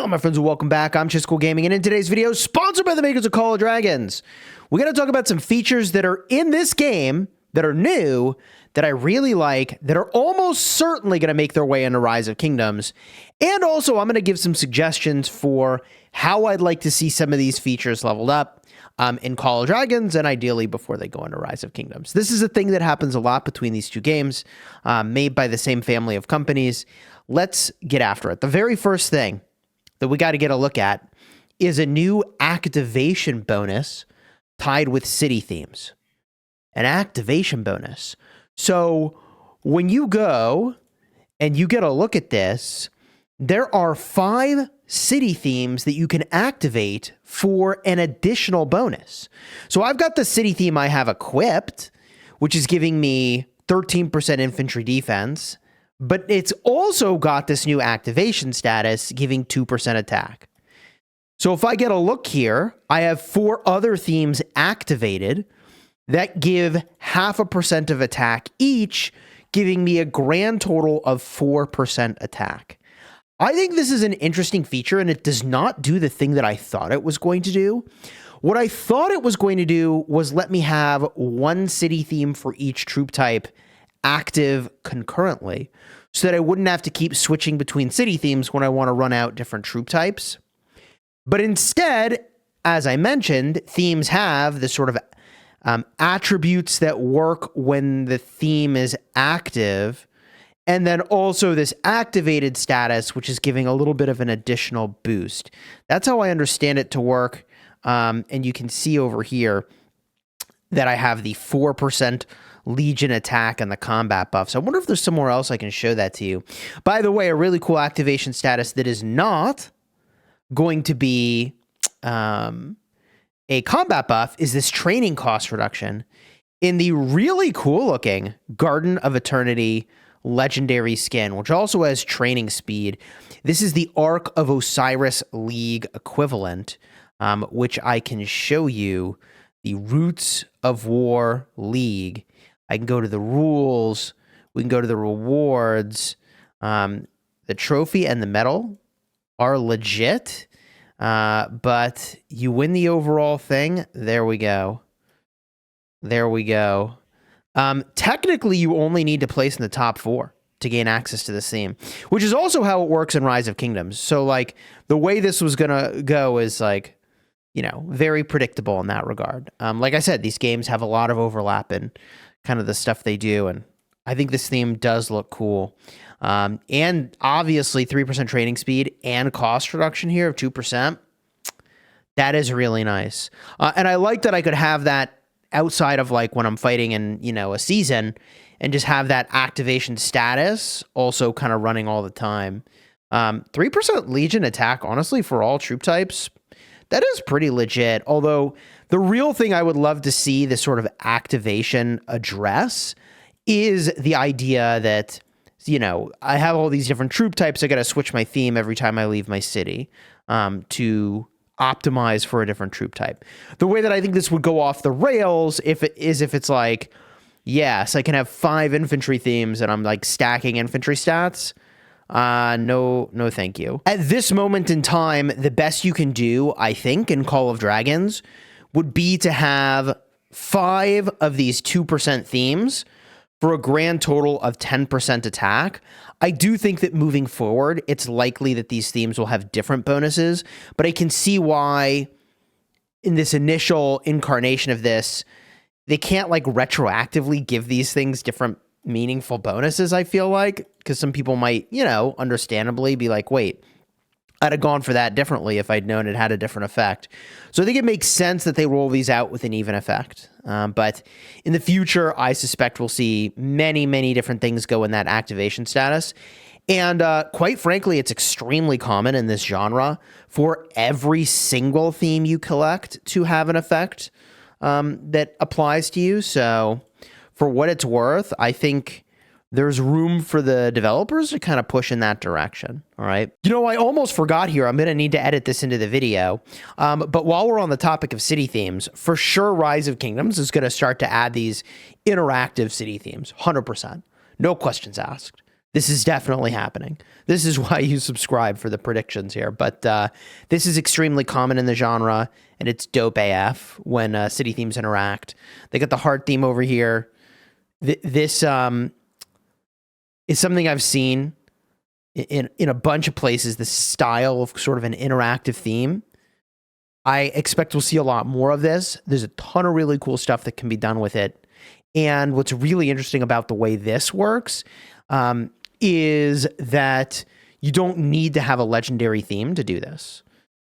Hello, my friends, and welcome back. I'm Chisgule Gaming, and in today's video, sponsored by the makers of Call of Dragons, we're going to talk about some features that are in this game that are new, that I really like, that are almost certainly going to make their way into Rise of Kingdoms. And also, I'm going to give some suggestions for how I'd like to see some of these features leveled up in Call of Dragons, and ideally before they go into Rise of Kingdoms. This is a thing that happens a lot between these two games, made by the same family of companies. Let's get after it. The very first thing that we got to get a look at is a new activation bonus tied with city themes. An activation bonus. So when you go and you get a look at this, there are 5 city themes that you can activate for an additional bonus. So I've got the city theme I have equipped, which is giving me 13% infantry defense, but it's also got this new activation status giving 2% attack. So if I get a look here, I have 4 other themes activated that give 0.5% of attack each, giving me a grand total of 4% attack. I think this is an interesting feature, and it does not do the thing that I thought it was going to do. What I thought it was going to do was let me have 1 city theme for each troop type active concurrently, so that I wouldn't have to keep switching between city themes when I want to run out different troop types. But instead, as I mentioned, themes have the sort of attributes that work when the theme is active, and then also this activated status, which is giving a little bit of an additional boost. That's how I understand it to work. And you can see over here that I have the 4% Legion attack and the combat buffs. I wonder if there's somewhere else I can show that to you. By the way, a really cool activation status that is not going to be a combat buff is this training cost reduction in the really cool looking Garden of Eternity legendary skin, which also has training speed. This is the Ark of Osiris League equivalent, which I can show you. The Roots of War League. I can go to the rules. We can go to the rewards. The trophy and the medal are legit, but you win the overall thing. There we go. There we go. Technically, you only need to place in the top 4 to gain access to this theme, which is also how it works in Rise of Kingdoms. So, like, the way this was going to go is, like, you know, very predictable in that regard. Like I said, these games have a lot of overlap in kind of the stuff they do, and I think this theme does look cool. And obviously 3% training speed and cost reduction here of 2%. That is really nice. And I like that I could have that outside of like when I'm fighting in, you know, a season, and just have that activation status also kind of running all the time. 3% Legion attack, honestly, for all troop types, that is pretty legit. Although the real thing I would love to see this sort of activation address is the idea that, you know, I have all these different troop types. I got to switch my theme every time I leave my city to optimize for a different troop type. The way that I think this would go off the rails if it's like, yes, I can have 5 infantry themes and I'm like stacking infantry stats. No, thank you. At this moment in time, the best you can do, I think, in Call of Dragons would be to have 5 of these 2% themes for a grand total of 10% attack. I do think that moving forward, it's likely that these themes will have different bonuses, but I can see why in this initial incarnation of this, they can't like retroactively give these things different meaningful bonuses, I feel like, because some people might, you know, understandably be like, wait, I'd have gone for that differently if I'd known it had a different effect. So I think it makes sense that they roll these out with an even effect. But in the future, I suspect we'll see many, many different things go in that activation status. And quite frankly, it's extremely common in this genre for every single theme you collect to have an effect that applies to you. So for what it's worth, I think there's room for the developers to kind of push in that direction. All right. You know, I almost forgot here. I'm going to need to edit this into the video. But while we're on the topic of city themes, for sure, Rise of Kingdoms is going to start to add these interactive city themes. 100%. No questions asked. This is definitely happening. This is why you subscribe for the predictions here. But this is extremely common in the genre, and it's dope AF when city themes interact. They got the heart theme over here. This is something I've seen in a bunch of places, this style of sort of an interactive theme. I expect we'll see a lot more of this. There's a ton of really cool stuff that can be done with it. And what's really interesting about the way this works is that you don't need to have a legendary theme to do this.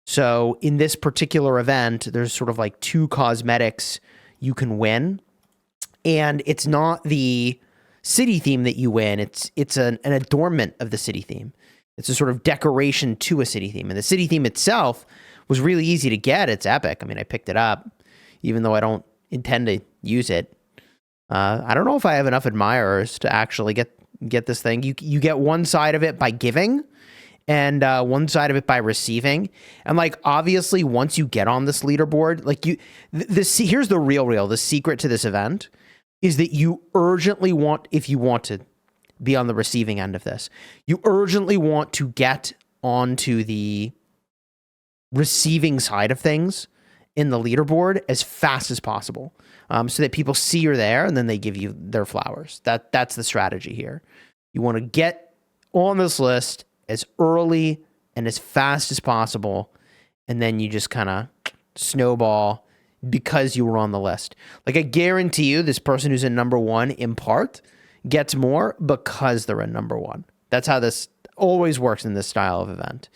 So in this particular event, there's sort of like 2 cosmetics you can win. And it's not the city theme that you win. It's an adornment of the city theme. It's a sort of decoration to a city theme. And the city theme itself was really easy to get. It's epic. I mean, I picked it up, even though I don't intend to use it. I don't know if I have enough admirers to actually get this thing. You get one side of it by giving, and one side of it by receiving. And like, obviously, once you get on this leaderboard, like here's the real, the secret to this event is that you urgently want, if you want to be on the receiving end of this, you urgently want to get onto the receiving side of things in the leaderboard as fast as possible, so that people see you're there and then they give you their flowers. That's the strategy here. You want to get on this list as early and as fast as possible, and then you just kind of snowball because you were on the list. Like, I guarantee you this person who's in number 1 in part gets more because they're in number 1. That's how this always works in this style of event.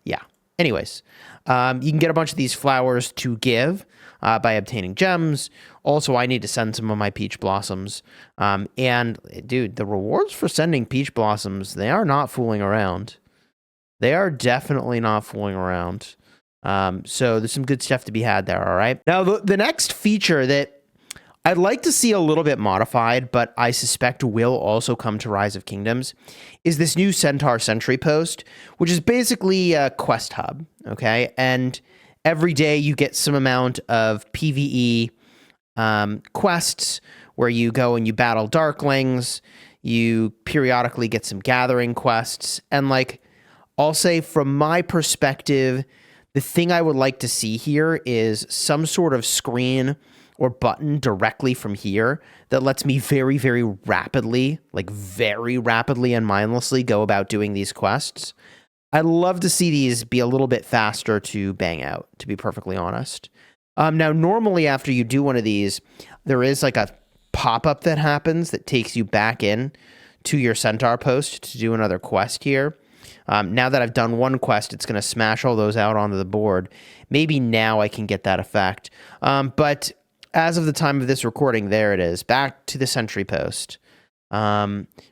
Yeah. Anyways, you can get a bunch of these flowers to give by obtaining gems. Also, I need to send some of my peach blossoms. And dude, the rewards for sending peach blossoms, they are not fooling around. They are definitely not fooling around. So there's some good stuff to be had there, all right? Now, the next feature that I'd like to see a little bit modified, but I suspect will also come to Rise of Kingdoms, is this new Centaur Sentry Post, which is basically a quest hub, okay? And every day you get some amount of PvE quests where you go and you battle Darklings, you periodically get some gathering quests, and like, I'll say from my perspective, the thing I would like to see here is some sort of screen or button directly from here that lets me very, very rapidly, like very rapidly and mindlessly go about doing these quests. I'd love to see these be a little bit faster to bang out, to be perfectly honest. Now, normally after you do one of these, there is like a pop-up that happens that takes you back in to your Centaur Post to do another quest here. Now that I've done one quest, it's going to smash all those out onto the board. Maybe now I can get that effect. But as of the time of this recording, there it is, back to the Sentry Post,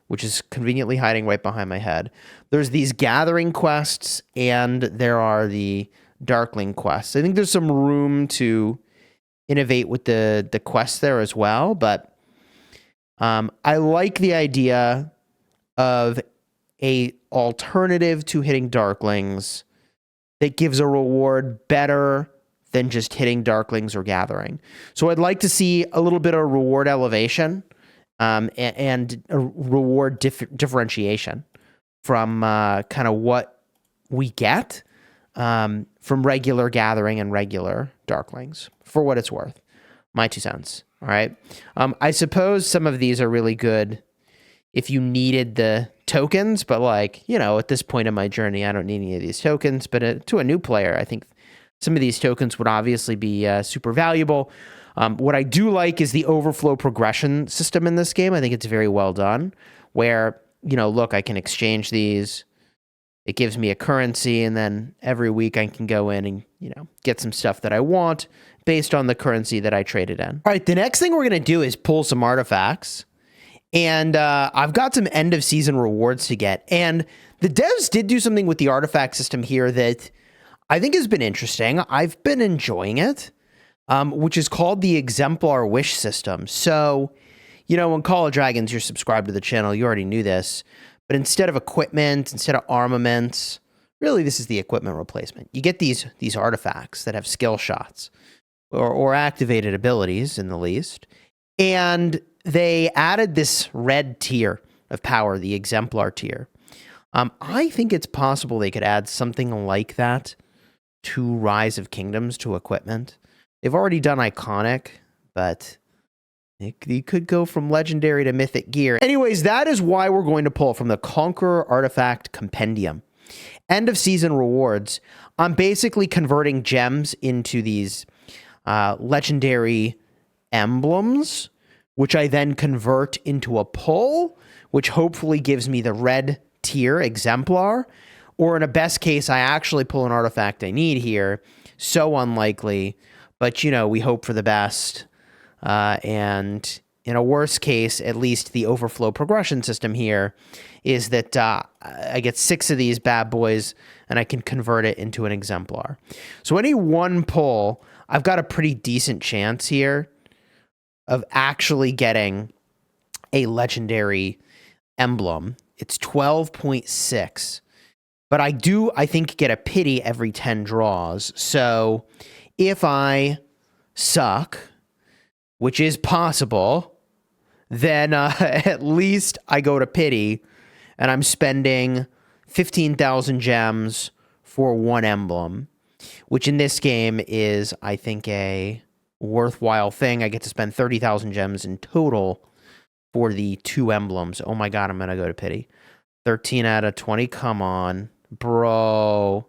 which is conveniently hiding right behind my head. There's these gathering quests, and there are the Darkling quests. I think there's some room to innovate with the quests there as well, but I like the idea of a alternative to hitting Darklings that gives a reward better than just hitting Darklings or gathering. So I'd like to see a little bit of reward elevation and a reward differentiation from kind of what we get from regular gathering and regular Darklings, for what it's worth. My 2 cents. All right. I suppose some of these are really good if you needed the tokens, but like, you know, at this point in my journey, I don't need any of these tokens. But to a new player, I think some of these tokens would obviously be super valuable. What I do like is the overflow progression system in this game. I think it's very well done, where, you know, look, I can exchange these. It gives me a currency, and then every week I can go in and, you know, get some stuff that I want based on the currency that I traded in. All right, the next thing we're going to do is pull some artifacts. And I've got some end of season rewards to get. And the devs did do something with the artifact system here that I think has been interesting. I've been enjoying it, which is called the Exemplar Wish system. So, you know, in Call of Dragons, you're subscribed to the channel. You already knew this. But instead of equipment, instead of armaments, really this is the equipment replacement. You get these artifacts that have skill shots or activated abilities in the least. And they added this red tier of power, the exemplar tier. I think it's possible they could add something like that to Rise of Kingdoms to equipment. They've already done iconic, but you could go from legendary to mythic gear. Anyways, that is why we're going to pull from the Conqueror Artifact Compendium. End of season rewards. I'm basically converting gems into these legendary emblems, which I then convert into a pull, which hopefully gives me the red tier exemplar. Or in a best case, I actually pull an artifact I need here. So unlikely, but you know, we hope for the best. And in a worst case, at least the overflow progression system here is that I get 6 of these bad boys and I can convert it into an exemplar. So any one pull, I've got a pretty decent chance here of actually getting a legendary emblem. It's 12.6. But I think, get a pity every 10 draws. So if I suck, which is possible, then at least I go to pity, and I'm spending 15,000 gems for one emblem, which in this game is, I think, a worthwhile thing. I get to spend 30,000 gems in total for the 2 emblems. Oh my god, I'm going to go to pity. 13 out of 20, come on. Bro.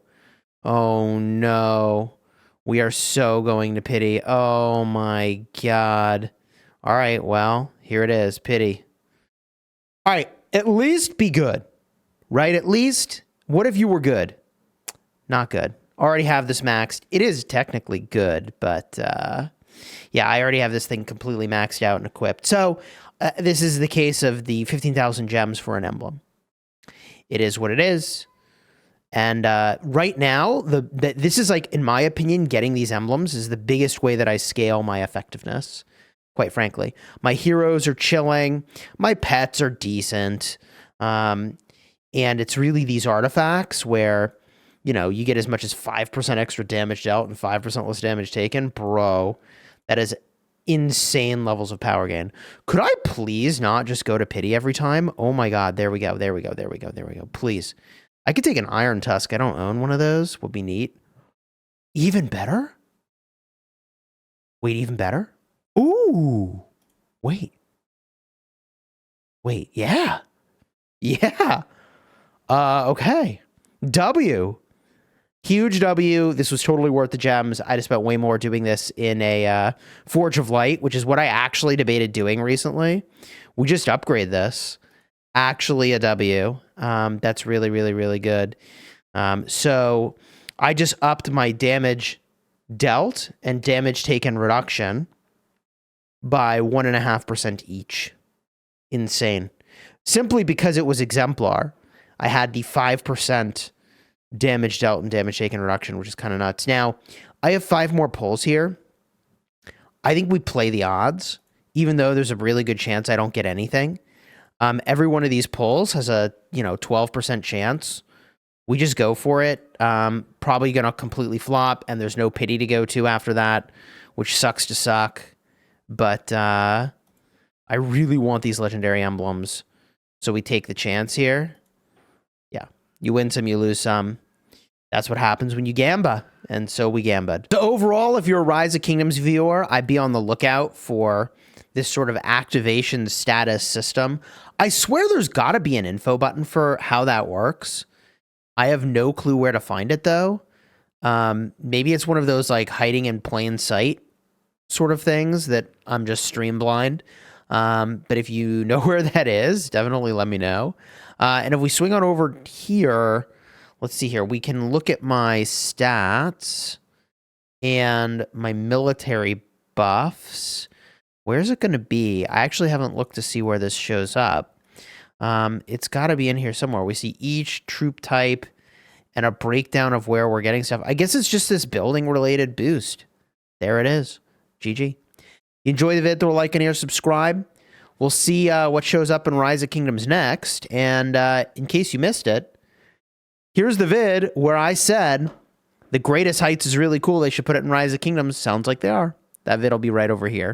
Oh no. We are so going to pity. Oh my god. All right, well, here it is. Pity. All right, at least be good, right? At least, what if you were good? Not good. Already have this maxed. It is technically good, but yeah, I already have this thing completely maxed out and equipped. So this is the case of the 15,000 gems for an emblem. It is what it is. And right now, this is like, in my opinion, getting these emblems is the biggest way that I scale my effectiveness, quite frankly. My heroes are chilling. My pets are decent. And it's really these artifacts where, you know, you get as much as 5% extra damage dealt and 5% less damage taken. Bro, that is insane levels of power gain. Could I please not just go to pity every time? Oh my god, there we go, there we go, there we go, there we go. Please. I could take an Iron Tusk. I don't own one of those. Would be neat. Even better? Wait, even better? Ooh. Wait. Wait, yeah. Yeah. Okay. W. Huge W. This was totally worth the gems. I just spent way more doing this in a Forge of Light, which is what I actually debated doing recently. We just upgrade this. Actually a W. That's really, really, really good. So I just upped my damage dealt and damage taken reduction by 1.5% each. Insane. Simply because it was exemplar. I had the 5% damage dealt and damage taken reduction, which is kind of nuts. Now, I have 5 more pulls here. I think we play the odds, even though there's a really good chance I don't get anything. Every one of these pulls has a, 12% chance. We just go for it. Probably going to completely flop, and there's no pity to go to after that, which sucks to suck. But I really want these legendary emblems, so we take the chance here. Yeah, you win some, you lose some. That's what happens when you gamba, and so we gamba'd. So overall, if you're a Rise of Kingdoms viewer, I'd be on the lookout for this sort of activation status system. I swear there's got to be an info button for how that works. I have no clue where to find it, though. Maybe it's one of those, like, hiding in plain sight sort of things that I'm just stream blind. But if you know where that is, definitely let me know. And if we swing on over here, let's see here. We can look at my stats and my military buffs. Where's it going to be? I actually haven't looked to see where this shows up. It's got to be in here somewhere. We see each troop type and a breakdown of where we're getting stuff. I guess it's just this building-related boost. There it is. GG. You enjoy the vid, throw a like in here, subscribe. We'll see what shows up in Rise of Kingdoms next. And in case you missed it, here's the vid where I said the greatest heights is really cool. They should put it in Rise of Kingdoms. Sounds like they are. That vid will be right over here.